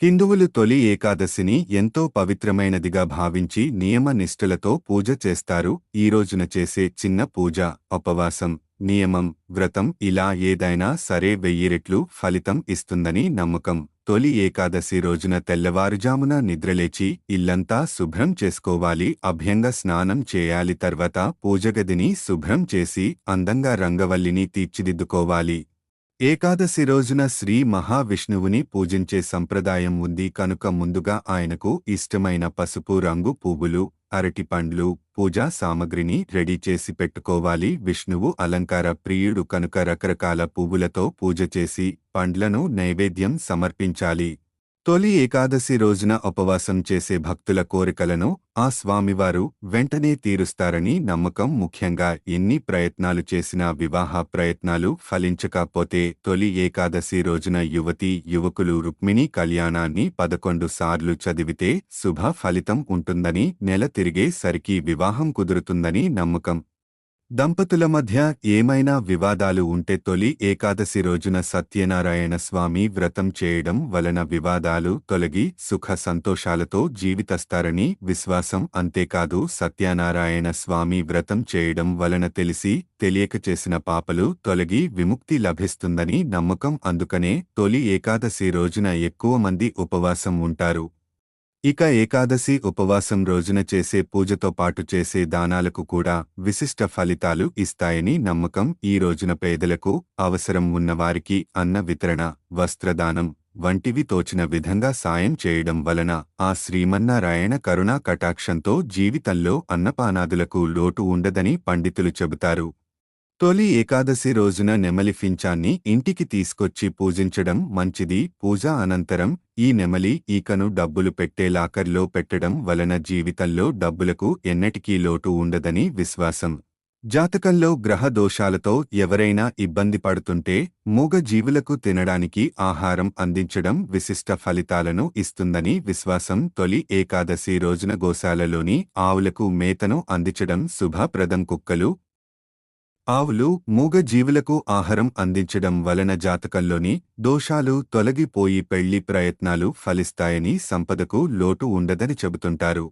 హిందువులు తొలి ఏకాదశిని ఎంతో పవిత్రమైనదిగా భావించి నియమ నిష్ఠలతో పూజ చేస్తారు. ఈ రోజున చేసే చిన్న పూజ, ఉపవాసం, నియమం, వ్రతం ఇలా ఏదైనా సరే 1000 రెట్లు ఫలితం ఇస్తుందని నమ్మకం. తొలి ఏకాదశి రోజున తెల్లవారుజామున నిద్రలేచి ఇల్లంతా శుభ్రం చేసుకోవాలి. అభ్యంగ స్నానం చేయాలి. తర్వాత పూజగదిని శుభ్రం చేసి అందంగా రంగవల్లిని తీర్చిదిద్దుకోవాలి. ఏకాదశి రోజున శ్రీ మహావిష్ణువుని పూజించే సంప్రదాయం ఉంది కనుక ముందుగా ఆయనకు ఇష్టమైన పసుపు రంగు పువ్వులు, అరటిపండ్లు, పూజా సామగ్రిని రెడీ చేసి పెట్టుకోవాలి. విష్ణువు అలంకార ప్రియుడు కనుక రకరకాల పువ్వులతో పూజ చేసి పండ్లను నైవేద్యం సమర్పించాలి. తొలి ఏకాదశి రోజున ఉపవాసం చేసే భక్తుల కోరికలను ఆ స్వామివారు వెంటనే తీరుస్తారని నమ్మకం. ముఖ్యంగా ఎన్ని ప్రయత్నాలు చేసినా వివాహ ప్రయత్నాలు ఫలించకపోతే తొలి ఏకాదశి రోజున యువకులు రుక్మిణీ కళ్యాణాన్ని 11 సార్లు చదివితే శుభ ఫలితం ఉంటుందని, నెల తిరిగే సరికి వివాహం కుదురుతుందని నమ్మకం. దంపతుల మధ్య ఏమైనా వివాదాలు ఉంటే తొలి ఏకాదశి రోజున సత్యనారాయణ స్వామి వ్రతం చేయడం వలన వివాదాలు తొలగి సుఖ సంతోషాలతో జీవితస్తారని విశ్వాసం. అంతేకాదు సత్యనారాయణ స్వామి వ్రతం చేయడం వలన తెలియక చేసిన పాపలు తొలగి విముక్తి లభిస్తుందని నమ్మకం. అందుకనే తొలి ఏకాదశి రోజున ఎక్కువ మంది ఉపవాసం ఉంటారు. ఇక ఏకాదశి ఉపవాసం రోజున చేసే పూజతో పాటు చేసే దానాలకు కూడా విశిష్ట ఫలితాలు ఇస్తాయని నమ్మకం. ఈ రోజున పేదలకు, అవసరం ఉన్నవారికి అన్న వితరణ, వస్త్రదానం వంటివి తోచిన విధంగా సాయం చేయడం వలన ఆ శ్రీమన్నారాయణ కరుణా కటాక్షంతో జీవితంలో అన్నపానాదులకు లోటు ఉండదని పండితులు చెబుతారు. తొలి ఏకాదశి రోజున నెమలి ఫించాన్ని ఇంటికి తీసుకొచ్చి పూజించడం మంచిది. పూజ అనంతరం ఈ నెమలి ఈకను డబ్బులు పెట్టే లాకర్లో పెట్టడం వలన జీవితంలో డబ్బులకు ఎన్నటికీ లోటు ఉండదని విశ్వాసం. జాతకంలో గ్రహ దోషాలతో ఎవరైనా ఇబ్బంది పడుతుంటే మూగ జీవులకు తినడానికి ఆహారం అందించడం విశిష్ట ఫలితాలను ఇస్తుందని విశ్వాసం. తొలి ఏకాదశి రోజున గోశాలలోని ఆవులకు మేతను అందించడం శుభప్రదం. కుక్కలు, ఆవులు, మూగ జీవులకు ఆహారం అందించడం వలన జాతకంలోని దోషాలు తొలగిపోయి పెళ్లి ప్రయత్నాలు ఫలిస్తాయని, సంపదకు లోటు ఉండదని చెబుతుంటారు.